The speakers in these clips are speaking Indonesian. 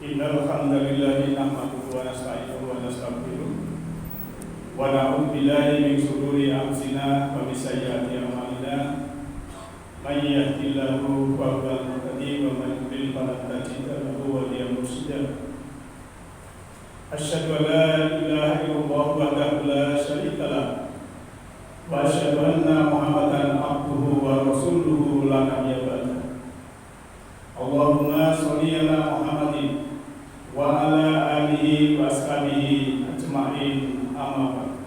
Innal hamdalillahi nahmaduhu wa nasta'inuhu wa nastaghfiruh wa na'udzu billahi min shururi anfusina wa min sayyiati a'malina. May yahdihillahu fa huwal muhtadi wa may yudlil falan tajida lahu waliyyan mursyida. Asyhadu an la ilaha illallah wahdahu la syarika lah wa asyhadu anna Muhammadan abduhu wa rasuluhu la nabiyya ba'da. Allahumma sholli ala Muhammadin wa ala alihi wa ashabihi ajma'in, amma ba'd.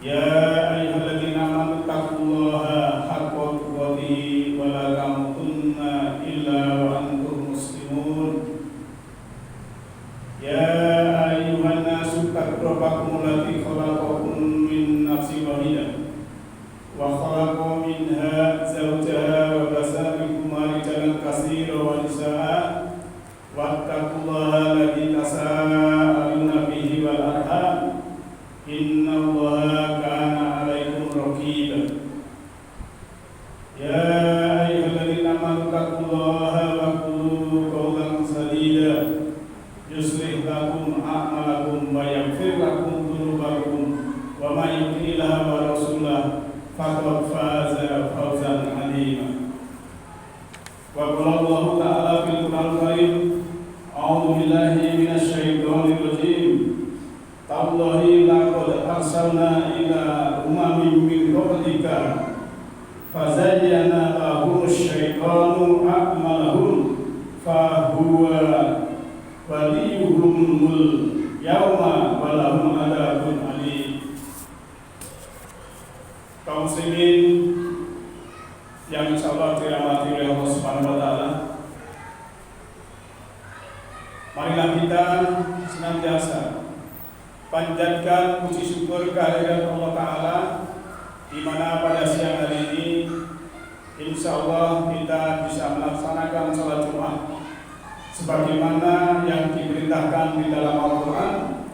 Ya ayyuhalladzina amanu taqullaha haqqa tuqatih wa la tamutunna illa wa antum muslimun. Ya ayyuhan nasu taqu rabbakum alladzi khalaqakum min nafsin wahidah wa khalaqa minha zawjaha wa basa minhuma rijalan katsiran wa nisaa'a wattaqullaha alladzi tasaaluna bihi wal arham innallaha kana 'alaikum raqiba. Ya ayyuhalladzina amanu taqullaha wa qulu qawlan sadida yuslih lakum a'malakum wa yaghfir lakum dhunubakum wa may yuti'illaha wa rasulahu faqad faza fawzan 'azima. Wa qala Allahu ta'ala fil Qur'anil Karim, a'udzu billahi minasy syaithanir rajim. Tallahi laqad arsalna ila umamin min qablika fazayyana lahum asy-syaitanu a'malahum fa huwa waliyuhumul yauma wa lahum adzabun alim. Kaum muslimin yang insyaallah dirahmati oleh Allah Subhanahu wa taala, marilah kita senantiasa panjatkan puji syukur kehadirat Allah Ta'ala, di mana pada siang hari ini insyaallah kita bisa melaksanakan sholat Jumat sebagaimana yang diperintahkan di dalam Al-Quran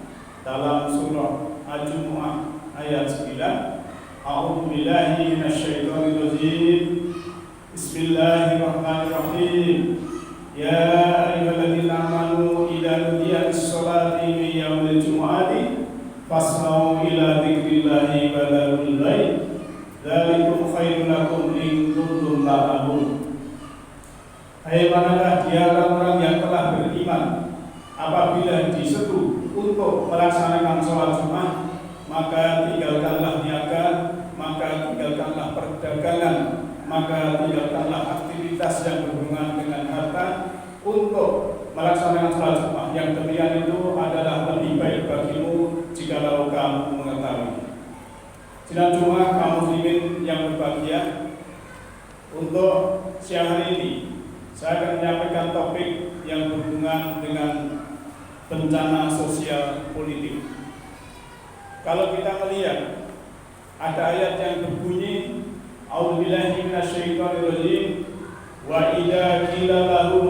dalam surah Al-Jumu'ah ayat 9. A'udzu billahi minasyaitonir rajim. Bismillahirrahmanirrahim. Ya ayyuhalladzina amanu idza nudiya lis-sholati min yaumil jumu'ati fasma'u ila dzikrillahi wa dzarul bait. Dzalikum khairun lakum in kuntum ta'lamun. Hai manakah dia orang-orang yang telah beriman, apabila diseru untuk melaksanakan sholat Jumat, maka tinggalkanlah niaga, maka tinggalkanlah perdagangan, maka tinggalkanlah aktivitas yang berhubungan dengan harta untuk melaksanakan sholat Jumat. Yang demikian itu adalah lebih baik bagimu jikalau kamu mengetahui. Sidang Jumat kaum muslimin yang berbahagia, untuk siang hari ini saya akan menyampaikan topik yang berhubungan dengan bencana sosial politik. Kalau kita melihat ada ayat yang berbunyi, a'udzubillahi minasyaitonir rajim, wa idza qila lahum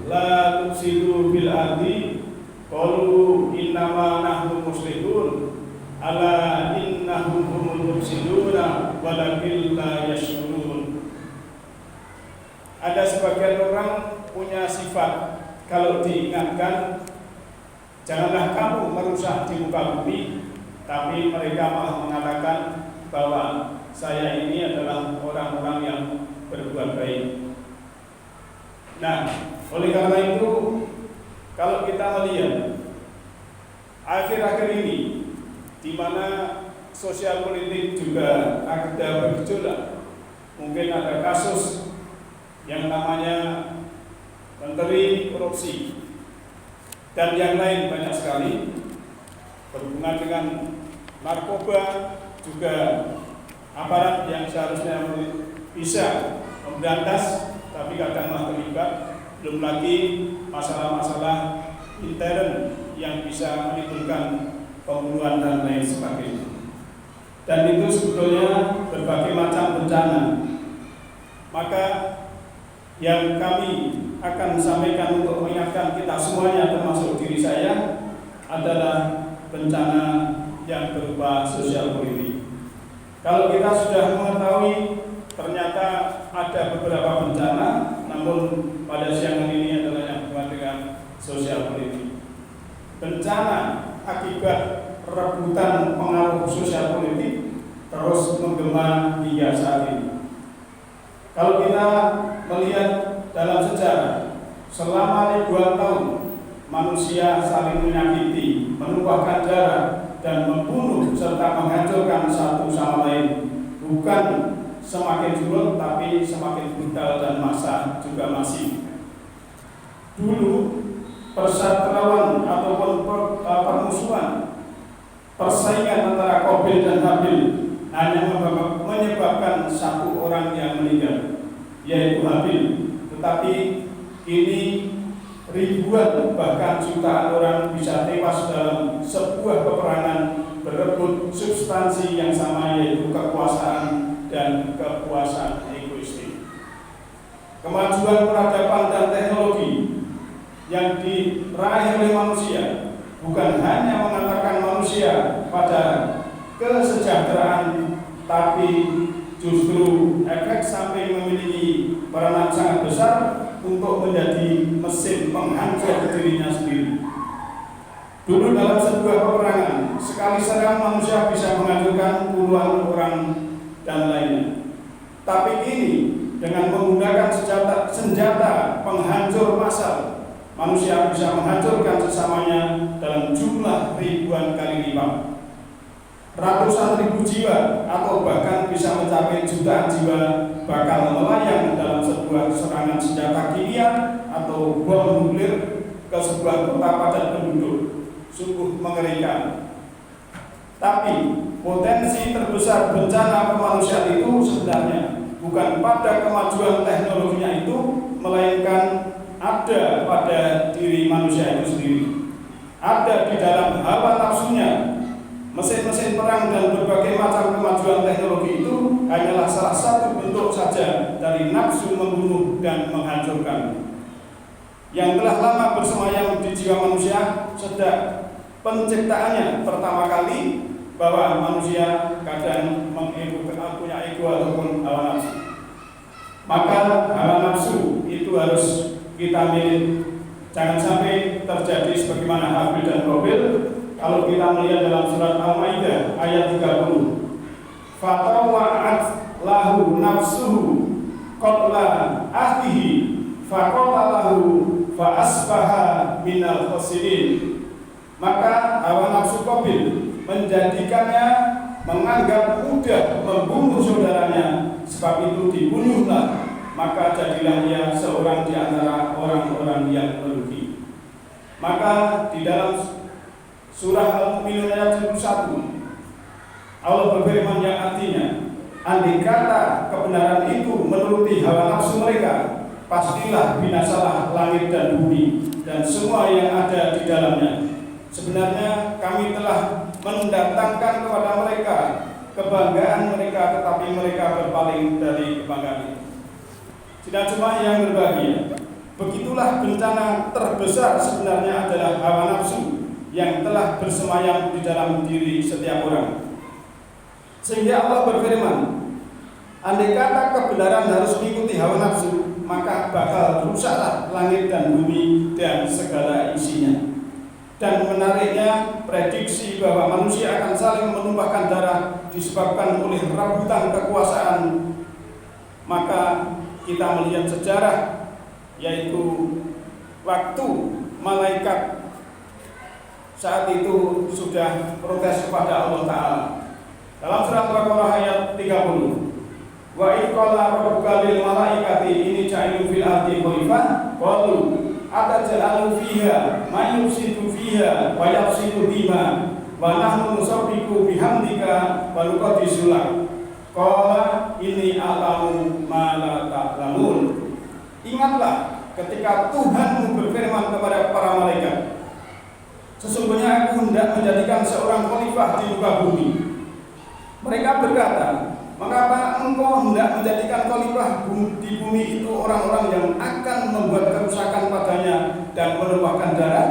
la tufsidu fil ardi qalu innama nahnu muslihun ala innahum humul mufsiduna walakin la yash'urun. Ada sebagian orang punya sifat, kalau diingatkan janganlah kamu merusak di muka bumi, tapi mereka malah mengatakan bahwa saya ini adalah orang-orang yang berbuat baik. Nah, oleh karena itu kalau kita melihat akhir-akhir ini di mana sosial politik juga ada bergejolak, mungkin ada kasus yang namanya menteri korupsi dan yang lain banyak sekali berhubungan dengan narkoba, juga aparat yang seharusnya bisa memberantas tapi kadanglah terlibat, belum lagi masalah-masalah intern yang bisa menimbulkan pembunuhan dan lain sebagainya. Dan itu sebetulnya berbagai macam bencana. Maka yang kami akan sampaikan untuk mengingatkan kita semuanya, termasuk diri saya, adalah bencana yang berupa sosial politik. Kalau kita sudah mengetahui ternyata ada beberapa bencana, namun pada siang hari ini adalah yang berhubungan dengan sosial politik. Bencana akibat rebutan pengaruh sosial politik terus menggema hingga saat ini. Kalau kita melihat dalam sejarah, selama ribuan tahun manusia saling menyakiti, menumpahkan darah, dan membunuh serta menghancurkan satu sama lain, bukan semakin surut tapi semakin brutal dan massa juga masif. Dulu perseteruan ataupun permusuhan, persaingan antara Qabil dan Habil hanya menyebabkan satu orang yang meninggal, yaitu Habil. Tetapi ini ribuan bahkan jutaan orang bisa tewas dalam sebuah peperangan berebut substansi yang sama, yaitu kekuasaan dan kekuasaan egoistik. Kemajuan peradaban dan teknologi yang diraih oleh manusia bukan hanya mengantarkan manusia pada kesejahteraan, tapi justru efek samping memiliki peranan sangat besar untuk menjadi mesin penghancur dirinya sendiri. Dulu dalam sebuah peperangan, sekali serang manusia bisa menghancurkan puluhan orang dan lainnya. Tapi kini dengan menggunakan senjata penghancur massal, manusia bisa menghancurkan sesamanya dalam jumlah ribuan kali lipat. Ratusan ribu jiwa atau bahkan bisa mencapai jutaan jiwa bakal melayang dalam sebuah serangan senjata kimia atau bom nuklir ke sebuah kota padat penduduk. Sungguh mengerikan. Tapi potensi terbesar bencana kemanusiaan itu sebenarnya bukan pada kemajuan teknologinya itu, melainkan ada pada diri manusia itu sendiri. Ada di dalam hawa nafsunya. Mesin-mesin perang dan berbagai macam kemajuan teknologi itu hanyalah salah satu bentuk saja dari nafsu membunuh dan menghancurkan yang telah lama bersemayam di jiwa manusia sejak penciptaannya pertama kali, bahwa manusia kadang punya ego ataupun hawa nafsu. Maka hawa nafsu itu harus kita milih. Jangan sampai terjadi sebagaimana Habil dan Qabil. Kalau kita melihat dalam surat Al-Maidah ayat 30, fatawa'at lahu nafsuhu qatla ahlihi faqatalahu fa asbaha minal khasirin. Maka hawa nafsu Qabil menjadikannya menganggap mudah membunuh saudaranya, sebab itu dibunuhlah, maka jadilah ia seorang di antara orang-orang yang merugi. Maka di dalam surah Al-Mu'minun ayat 1, Allah berfirman yang artinya, andai kata kebenaran itu menuruti hawa nafsu mereka, pastilah binasalah langit dan bumi dan semua yang ada di dalamnya. Sebenarnya kami telah mendatangkan kepada mereka kebanggaan mereka, tetapi mereka berpaling dari kebanggaan itu. Tidak cuma yang berbahagia, begitulah bencana terbesar sebenarnya adalah hawa nafsu yang telah bersemayam di dalam diri setiap orang. Sehingga Allah berfirman, andai kata kebenaran harus mengikuti hawa nafsu, maka bakal rusaklah langit dan bumi dan segala isinya. Dan menariknya, prediksi bahwa manusia akan saling menumpahkan darah disebabkan oleh rebutan kekuasaan. Maka kita melihat sejarah, yaitu waktu malaikat saat itu sudah protes kepada Allah Ta'ala. Dalam surat Al-Baqarah ayat 30, wa iqala rabbuka lil malaikati inni ja'ilun fil ardi khalifah qalu ataj'alu fiha man yufsidu fiha wa yafsidu bima wa nahnu nusabbihu bihamdika wa nuqaddisu lak qala inni a'lamu ma la ta'lamun. Ingatlah ketika Tuhanmu berfirman kepada para malaikat, sesungguhnya aku hendak menjadikan seorang khalifah di muka bumi. Mereka berkata, mengapa engkau hendak menjadikan khalifah di bumi itu orang-orang yang akan membuat kerusakan padanya dan menumpahkan darah?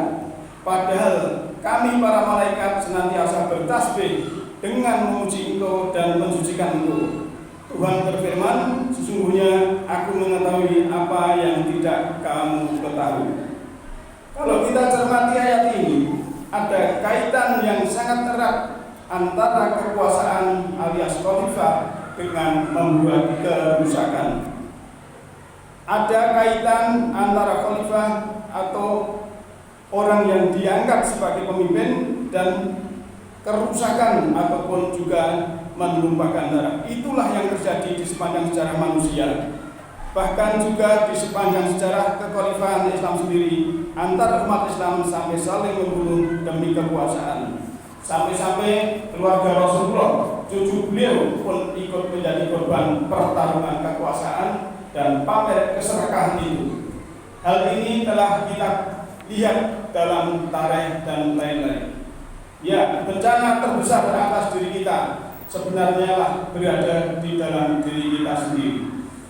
Padahal kami para malaikat senantiasa bertasbih dengan memuji engkau dan mensucikan engkau. Tuhan berfirman, sesungguhnya aku mengetahui apa yang tidak kamu ketahui. Kalau kita cermati ayat ini, ada kaitan yang sangat erat antara kekuasaan alias khalifah dengan membuat kerusakan. Ada kaitan antara khalifah atau orang yang diangkat sebagai pemimpin dan kerusakan ataupun juga menumpahkan darah. Itulah yang terjadi di sepanjang sejarah manusia. Bahkan juga di sepanjang sejarah kekhalifahan Islam sendiri, antar umat Islam sampai saling membunuh demi kekuasaan. Sampai-sampai keluarga Rasulullah, cucu beliau pun ikut menjadi korban pertarungan kekuasaan dan pamer keserakahan itu. Hal ini telah kita lihat dalam tarikh dan lain-lain. Ya, bencana terbesar atas diri kita sebenarnya lah berada di dalam diri kita sendiri,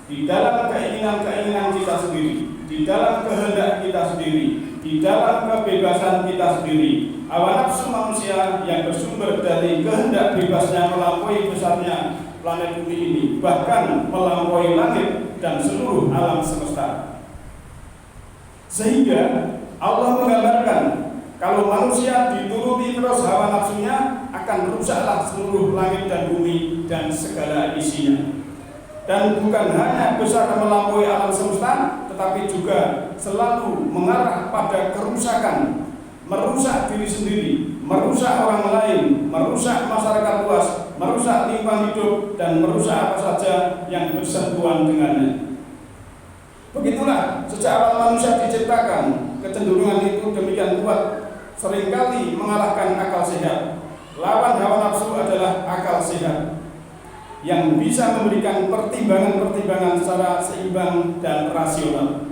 di dalam keinginan-keinginan kita sendiri, di dalam kehendak kita sendiri, di dalam kebebasan kita sendiri. Hawa nafsu manusia yang bersumber dari kehendak bebasnya melampaui besarnya planet bumi ini, bahkan melampaui langit dan seluruh alam semesta. Sehingga Allah menggambarkan kalau manusia dituruti terus hawa nafsunya, akan rusaklah seluruh langit dan bumi dan segala isinya. Dan bukan hanya besar melampaui alam semesta, tetapi juga selalu mengarah pada kerusakan, merusak diri sendiri, merusak orang lain, merusak masyarakat luas, merusak lingkungan hidup, dan merusak apa saja yang bersentuhan dengannya. Begitulah sejak awal manusia diciptakan, kecenderungan itu demikian kuat, seringkali mengalahkan akal sehat. Lawan hawa nafsu adalah akal sehat yang bisa memberikan pertimbangan-pertimbangan secara seimbang dan rasional.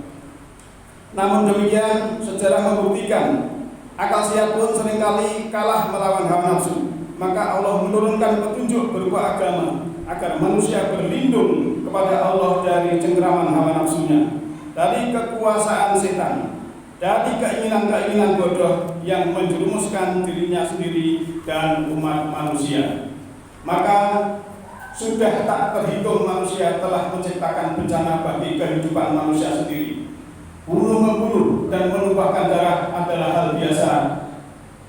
Namun demikian, sejarah membuktikan akal sehat pun seringkali kalah melawan hawa nafsu. Maka Allah menurunkan petunjuk berupa agama agar manusia berlindung kepada Allah dari cengkeraman hawa nafsunya, dari kekuasaan setan, dari keinginan-keinginan bodoh yang menjerumuskan dirinya sendiri dan umat manusia. Maka sudah tak terhitung manusia telah menciptakan bencana bagi kehidupan manusia sendiri. Bunuh-membunuh dan menumpahkan darah adalah hal biasa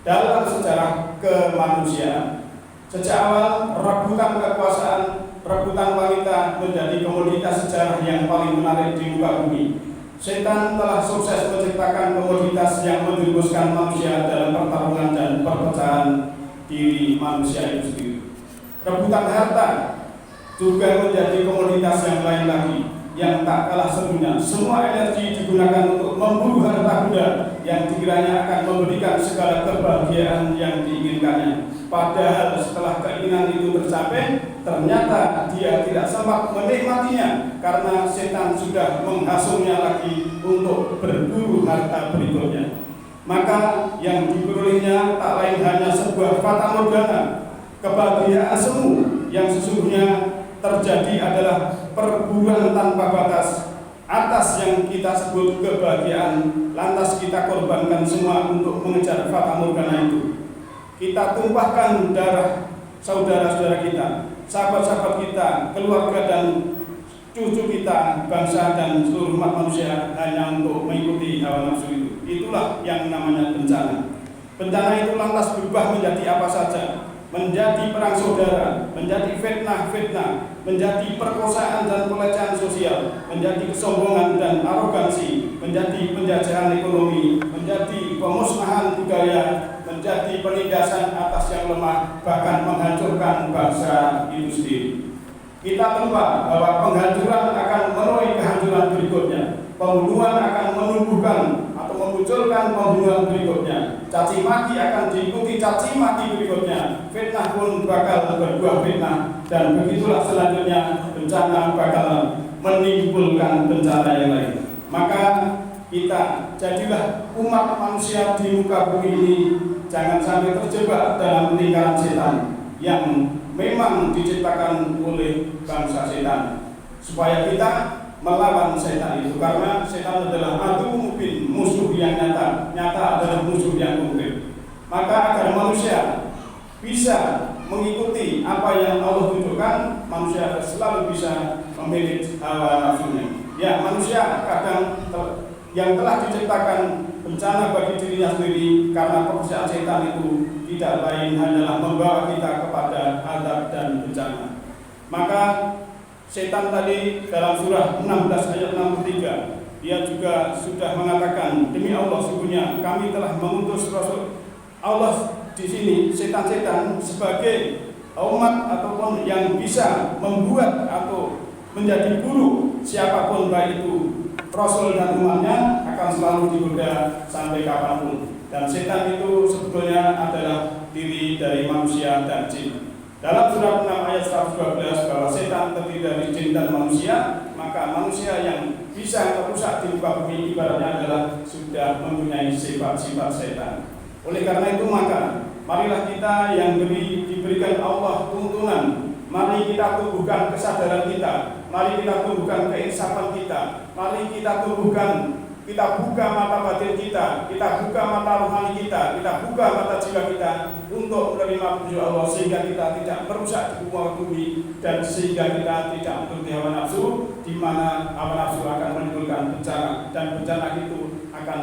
dalam sejarah kemanusiaan. Sejak awal, rebutan kekuasaan, rebutan wanita menjadi komoditas sejarah yang paling menarik di muka bumi. Setan telah sukses menciptakan komoditas yang menjerumuskan manusia dalam pertarungan dan perpecahan diri manusia itu sendiri. Rebutan harta juga menjadi komoditas yang lain lagi, yang tak kalah serunya. Semua energi digunakan untuk memburu harta benda yang dikiranya akan memberikan segala kebahagiaan yang diinginkannya. Padahal setelah keinginan itu tercapai, ternyata dia tidak sempat menikmatinya karena setan sudah menghasungnya lagi untuk berburu harta berikutnya. Maka yang diperolehnya tak lain hanya sebuah fata morgana, kebahagiaan semu yang sesungguhnya terjadi adalah perburuan tanpa batas atas yang kita sebut kebahagiaan. Lantas kita korbankan semua untuk mengejar fata morgana itu. Kita tumpahkan darah saudara-saudara kita, sahabat-sahabat kita, keluarga dan cucu kita, bangsa dan seluruh umat manusia hanya untuk mengikuti hawa nafsu itu. Itulah yang namanya bencana. Bencana itu lantas berubah menjadi apa saja, menjadi perang saudara, menjadi fitnah-fitnah, menjadi perkosaan dan pelecehan sosial, menjadi kesombongan dan arogansi, menjadi penjajahan ekonomi, menjadi pemusnahan budaya, menjadi penindasan atas yang lemah, bahkan menghancurkan bangsa itu sendiri. Kita lupa bahwa penghancuran akan menuai kehancuran berikutnya, pembunuhan akan menumbuhkan atau memunculkan pembunuhan berikutnya, caci maki akan diikuti caci maki berikutnya, fitnah pun bakal berbuah fitnah, dan begitulah selanjutnya bencana bakal menimbulkan bencana yang lain. Maka kita jadilah umat manusia di muka bumi ini jangan sampai terjebak dalam lingkaran setan yang memang diciptakan oleh bangsa setan, supaya kita melawan setan itu, karena setan adalah adu mubin, musuh yang nyata adalah musuh yang konkret. Maka agar manusia bisa mengikuti apa yang Allah tunjukkan, manusia selalu bisa memilih hawa nafsunya. Ya, manusia kadang yang telah diciptakan bencana bagi dirinya sendiri karena pekerjaan setan itu tidak lain hanyalah membawa kita kepada azab dan bencana. Maka setan tadi dalam surah 16 ayat 63 dia juga sudah mengatakan, demi Allah sesungguhnya kami telah mengutus Rasul. Allah di sini setan-setan sebagai umat ataupun yang bisa membuat atau menjadi guru siapapun, baik itu Rasul dan umatnya, akan selalu digoda sampai kapanpun. Dan setan itu sebetulnya adalah diri dari manusia dan jin. Dalam surah 6 ayat 112 bahwa setan terdiri dari jin dan manusia, maka manusia yang bisa merusak di muka bumi ibaratnya adalah sudah mempunyai sifat-sifat setan. Oleh karena itu maka marilah kita yang diberikan Allah tuntunan, mari kita tumbuhkan kesadaran kita, mari kita tumbuhkan keinsafan kita, mari kita tumbuhkan, kita buka mata batin kita buka mata rohani kita buka mata jiwa kita untuk menerima petunjuk Allah, sehingga kita tidak merusak di muka bumi dan sehingga kita tidak menuruti hawa nafsu, di mana hawa nafsu akan menimbulkan bencana dan bencana itu akan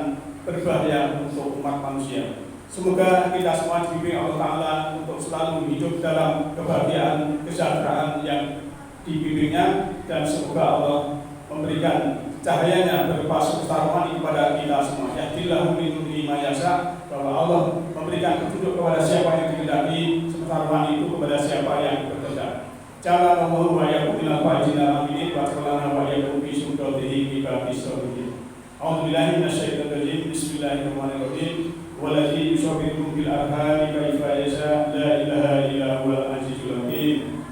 berbahaya untuk umat manusia. Semoga kita semua dibimbing Allah Ta'ala untuk selalu hidup dalam kebahagiaan, kesejahteraan yang dibimbingnya, dan semoga Allah memberikan cahayanya berupa semesta rohani kepada kita semua. Yahdillahu li nurihi ma yasha, bahwa Allah memberikan petunjuk kepada siapa yang dikehendaki, semesta rohani itu kepada siapa yang berkehendak. Jalallahu wa yakum minal fa'idina aminin wa sallallahu wa yakum bi sumdatihi bi babis solihin. A'udzubillahi minasyaitonir rajim. Bismillahirrahmanirrahim. Waladhi yusawwirukum bil arhami kaifa yasha, la ilaha illa huwal azizul hakim.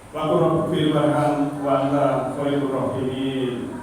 Wa qur rabbil warham wa anta khairur rahimin.